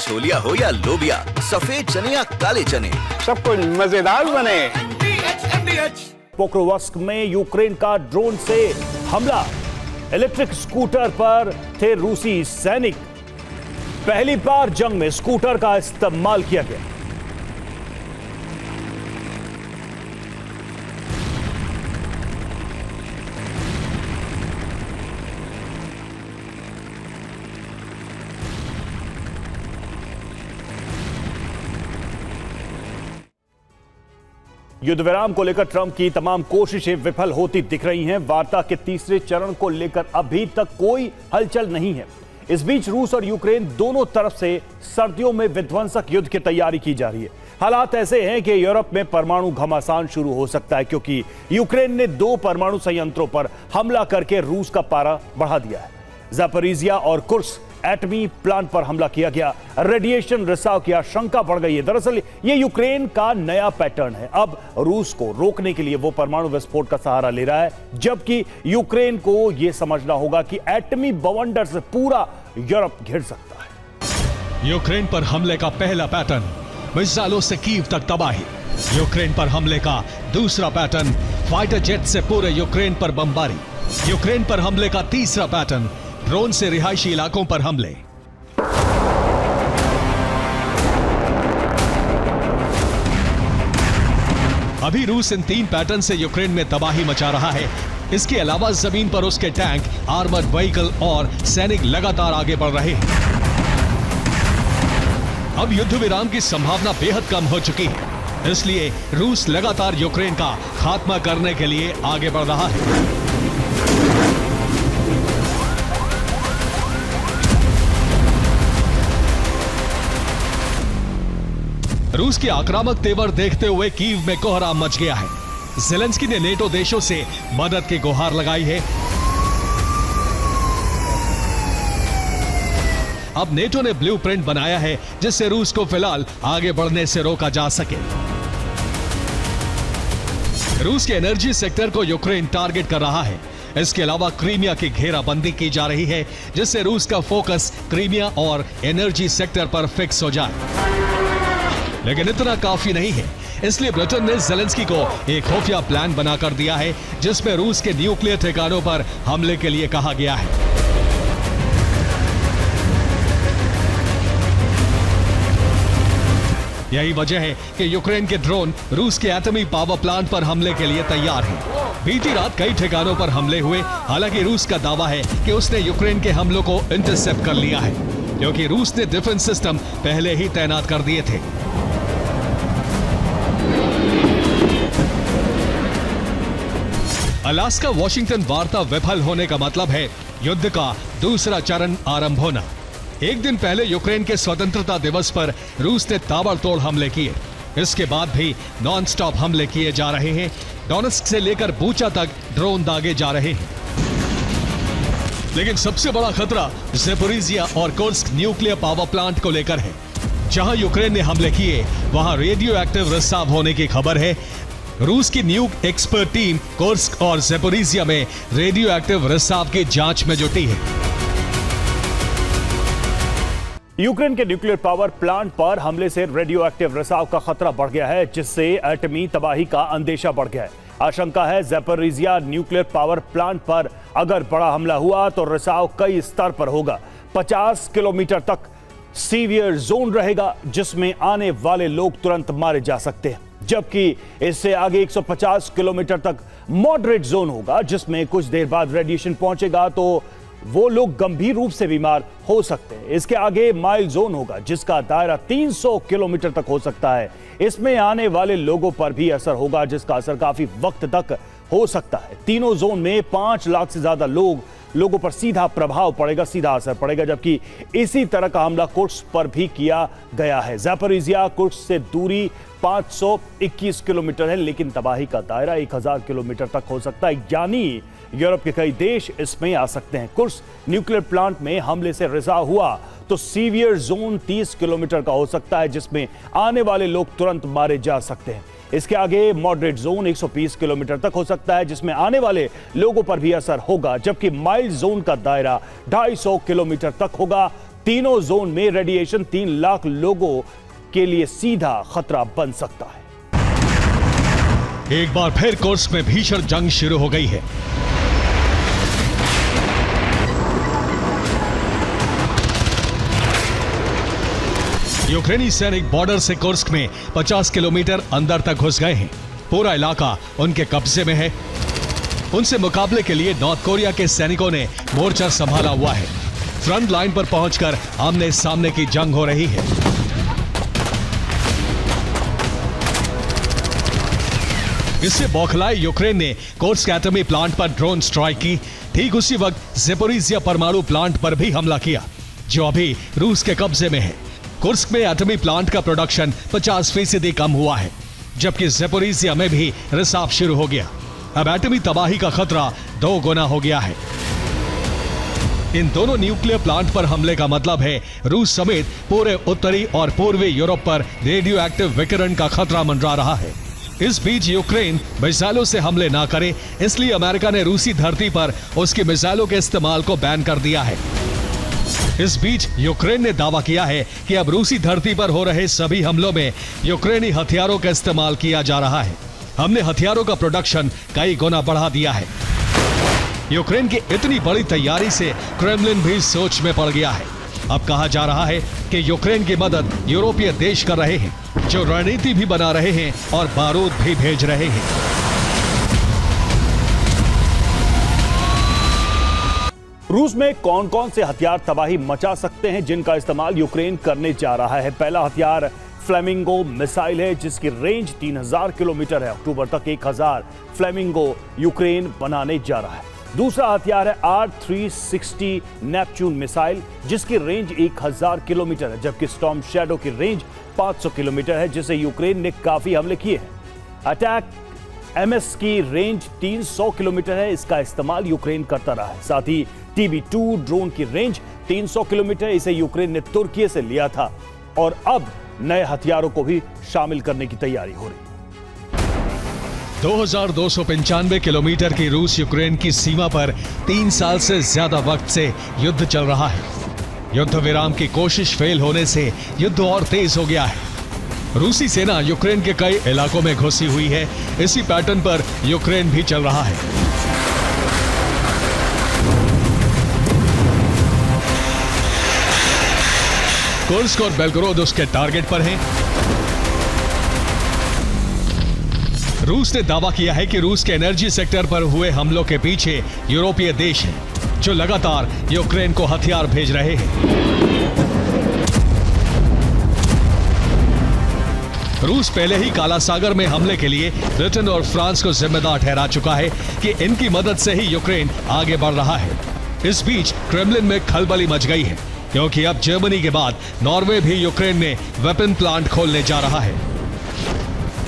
छोलिया हो या लोबिया, सफेद चने या काले चने, सब कुछ मजेदार बने। पोक्रोवस्क में यूक्रेन का ड्रोन से हमला, इलेक्ट्रिक स्कूटर पर थे रूसी सैनिक। पहली बार जंग में स्कूटर का इस्तेमाल किया गया। युद्ध विराम को लेकर ट्रंप की तमाम कोशिशें विफल होती दिख रही हैं। वार्ता के तीसरे चरण को लेकर अभी तक कोई हलचल नहीं है। इस बीच रूस और यूक्रेन दोनों तरफ से सर्दियों में विध्वंसक युद्ध की तैयारी की जा रही है। हालात ऐसे हैं कि यूरोप में परमाणु घमासान शुरू हो सकता है, क्योंकि यूक्रेन ने 2 परमाणु संयंत्रों पर हमला करके रूस का पारा बढ़ा दिया है। ज़ापोरिजिया और कुर्स्क एटमी प्लांट पर हमला किया गया। रेडिएशन रिसाव की आशंका बढ़ गई है। दरअसल ये यूक्रेन का नया पैटर्न है। अब रूस को रोकने के लिए वो परमाणु विस्फोट का सहारा ले रहा है, जबकि यूक्रेन को यह समझना होगा कि एटमी बवंडर से पूरा यूरोप घिर सकता है। यूक्रेन पर हमले का पहला पैटर्न, मिसाइलों से कीव तक तबाही। यूक्रेन पर हमले का दूसरा पैटर्न, फाइटर जेट से पूरे यूक्रेन पर बमबारी। यूक्रेन पर हमले का तीसरा पैटर्न, ड्रोन से रिहायशी इलाकों पर हमले। अभी रूस इन 3 पैटर्न से यूक्रेन में तबाही मचा रहा है। इसके अलावा जमीन पर उसके टैंक, आर्मर्ड व्हीकल और सैनिक लगातार आगे बढ़ रहे हैं। अब युद्ध विराम की संभावना बेहद कम हो चुकी है, इसलिए रूस लगातार यूक्रेन का खात्मा करने के लिए आगे बढ़ रहा है। रूस की आक्रामक तेवर देखते हुए कीव में कोहराम मच गया है। ज़ेलेंस्की ने नेटो देशों से मदद की गुहार लगाई है। अब नेटो ने ब्लूप्रिंट बनाया है, जिससे रूस को फिलहाल आगे बढ़ने से रोका जा सके। रूस के एनर्जी सेक्टर को यूक्रेन टारगेट कर रहा है। इसके अलावा क्रीमिया की घेराबंदी की जा रही है, जिससे रूस का फोकस क्रीमिया और एनर्जी सेक्टर पर फिक्स हो जाए। लेकिन इतना काफी नहीं है, इसलिए ब्रिटेन ने ज़ेलेंस्की को एक खुफिया प्लान बना कर दिया है, जिसमें रूस के न्यूक्लियर ठिकानों पर हमले के लिए कहा गया है। यही वजह है कि यूक्रेन के ड्रोन रूस के एटमी पावर प्लांट पर हमले के लिए तैयार हैं। बीती रात कई ठिकानों पर हमले हुए। हालांकि रूस का दावा है कि उसने यूक्रेन के हमलों को इंटरसेप्ट कर लिया है, क्योंकि रूस ने डिफेंस सिस्टम पहले ही तैनात कर दिए थे। अलास्का वॉशिंगटन वार्ता विफल होने का मतलब है युद्ध का दूसरा चरण आरंभ होना। एक दिन पहले यूक्रेन के स्वतंत्रता दिवस पर रूस ने ताबड़तोड़ हमले किए। इसके बाद भी नॉन स्टॉप हमले किए जा रहे हैं। डोनेट्स्क से लेकर बूचा तक ड्रोन दागे जा रहे हैं। लेकिन सबसे बड़ा खतरा ज़ापोरिजिया और कुर्स्क न्यूक्लियर पावर प्लांट को लेकर है। जहां यूक्रेन ने हमले किए, वहां रेडियो एक्टिव रिसाव होने की खबर है। रूस की न्यूक एक्सपर्ट टीम कुर्स्क और ज़ापोरिजिया में रेडियो एक्टिव रिसाव की जांच में जुटी है। यूक्रेन के न्यूक्लियर पावर प्लांट पर हमले से रेडियो एक्टिव रिसाव का खतरा बढ़ गया है, जिससे एटमी तबाही का अंदेशा बढ़ गया है। आशंका है ज़ापोरिजिया न्यूक्लियर पावर प्लांट पर अगर बड़ा हमला हुआ तो रिसाव कई स्तर पर होगा। 50 किलोमीटर तक सीवियर जोन रहेगा, जिसमें आने वाले लोग तुरंत मारे जा सकते हैं, जबकि इससे आगे 150 किलोमीटर तक मॉडरेट जोन होगा, जिसमें कुछ देर बाद रेडिएशन पहुंचेगा तो वो लोग गंभीर रूप से बीमार हो सकते हैं। इसके आगे माइल्ड जोन होगा, जिसका दायरा 300 किलोमीटर तक हो सकता है। इसमें आने वाले लोगों पर भी असर होगा, जिसका असर काफी वक्त तक हो सकता है। तीनों जोन में 5 लाख से ज्यादा लोगों पर सीधा प्रभाव पड़ेगा, सीधा असर पड़ेगा, जबकि इसी तरह का हमला कुर्स्क पर भी किया गया है। ज़ापोरिजिया कुर्स्क से दूरी 521 किलोमीटर है, लेकिन तबाही का दायरा 1000 किलोमीटर तक हो सकता है, यानी यूरोप के कई देश इसमें आ सकते हैं। कुर्स्क न्यूक्लियर प्लांट में हमले से रिसाव हुआ तो सीवियर जोन 30 किलोमीटर का हो सकता है, जिसमें आने वाले लोग तुरंत मारे जा सकते हैं। इसके आगे मॉडरेट जोन 120 किलोमीटर तक हो सकता है, जिसमें आने वाले लोगों पर भी असर होगा, जबकि माइल्ड जोन का दायरा 250 किलोमीटर तक होगा। तीनों जोन में रेडिएशन 3 लाख लोगों के लिए सीधा खतरा बन सकता है। एक बार फिर कुर्स्क में भीषण जंग शुरू हो गई है। यूक्रेनी सैनिक बॉर्डर से कुर्स्क में 50 किलोमीटर अंदर तक घुस गए हैं। पूरा इलाका उनके कब्जे में है। उनसे मुकाबले के लिए नॉर्थ कोरिया के सैनिकों ने मोर्चा संभाला हुआ है। फ्रंट लाइन पर पहुंचकर आमने सामने की जंग हो रही है। इससे बौखलाए यूक्रेन ने कुर्स्क एटमी प्लांट पर ड्रोन स्ट्राइक की। ठीक उसी वक्त ज़ेपोरिज़िया परमाणु प्लांट पर भी हमला किया, जो अभी रूस के कब्जे में है। कुर्स्क में एटमी प्लांट का प्रोडक्शन 50% कम हुआ है, जबकि ज़ेपोरिज़िया में भी रिसाव शुरू हो गया। अब एटमी तबाही का खतरा 2 गुना हो गया है। इन दोनों न्यूक्लियर प्लांट पर हमले का मतलब है रूस समेत पूरे उत्तरी और पूर्वी यूरोप पर रेडियो एक्टिव विकिरण का खतरा मंडरा रहा है। इस बीच यूक्रेन मिसाइलों से हमले ना करे, इसलिए अमेरिका ने रूसी धरती पर उसकी मिसाइलों के इस्तेमाल को बैन कर दिया है। इस बीच यूक्रेन ने दावा किया है कि अब रूसी धरती पर हो रहे सभी हमलों में यूक्रेनी हथियारों का इस्तेमाल किया जा रहा है। हमने हथियारों का प्रोडक्शन कई गुना बढ़ा दिया है। यूक्रेन की इतनी बड़ी तैयारी से क्रेमलिन भी सोच में पड़ गया है। अब कहा जा रहा है कि यूक्रेन की मदद यूरोपीय देश कर रहे हैं, जो रणनीति भी बना रहे हैं और बारूद भी भेज रहे हैं। रूस में कौन कौन से हथियार तबाही मचा सकते हैं, जिनका इस्तेमाल यूक्रेन करने जा रहा है? पहला हथियार फ्लेमिंगो मिसाइल है, जिसकी रेंज 3000 किलोमीटर है। अक्टूबर तक 1000 फ्लेमिंगो यूक्रेन बनाने जा रहा है। दूसरा हथियार है R360 नेपच्यून मिसाइल, जिसकी रेंज 1000 किलोमीटर है, जबकि स्टॉर्म शैडो की रेंज 500 किलोमीटर है, जिसे यूक्रेन ने काफी हमले किए हैं। अटैक MS की रेंज 300 किलोमीटर है, इसका इस्तेमाल यूक्रेन करता रहा है। साथ ही TB2 ड्रोन की रेंज 300 किलोमीटर, इसे यूक्रेन ने तुर्की से लिया था और अब नए हथियारों को भी शामिल करने की तैयारी हो रही है। 2295 किलोमीटर की रूस यूक्रेन की सीमा पर 3 साल से ज्यादा वक्त से युद्ध चल रहा है। युद्ध विराम की कोशिश फेल होने से युद्ध और तेज हो गया है। रूसी सेना यूक्रेन के कई इलाकों में घुसी हुई है। इसी पैटर्न पर यूक्रेन भी चल रहा है। कुर्स्क और बेलगोरोद उसके टारगेट पर हैं। रूस ने दावा किया है कि रूस के एनर्जी सेक्टर पर हुए हमलों के पीछे यूरोपीय देश हैं, जो लगातार यूक्रेन को हथियार भेज रहे हैं। रूस पहले ही काला सागर में हमले के लिए ब्रिटेन और फ्रांस को जिम्मेदार ठहरा चुका है कि इनकी मदद से ही यूक्रेन आगे बढ़ रहा है। इस बीच क्रेमलिन में खलबली मच गई है, क्योंकि अब जर्मनी के बाद नॉर्वे भी यूक्रेन में वेपन प्लांट खोलने जा रहा है।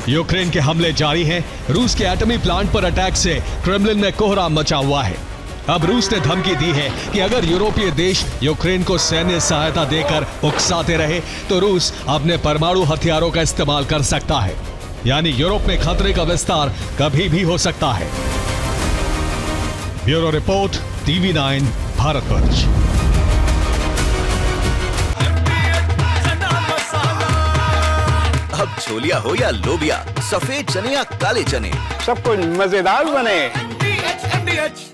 यूक्रेन के हमले जारी हैं। रूस के एटमी प्लांट पर अटैक से क्रेमलिन में कोहराम मचा हुआ है। अब रूस ने धमकी दी है कि अगर यूरोपीय देश यूक्रेन को सैन्य सहायता देकर उकसाते रहे तो रूस अपने परमाणु हथियारों का इस्तेमाल कर सकता है। यानी यूरोप में खतरे का विस्तार कभी भी हो सकता है। Bureau report, TV9 Bharatvarsh. अब छोलिया हो या लोबिया, सफेद चने या काले चने, सब कुछ मजेदार बने। MDH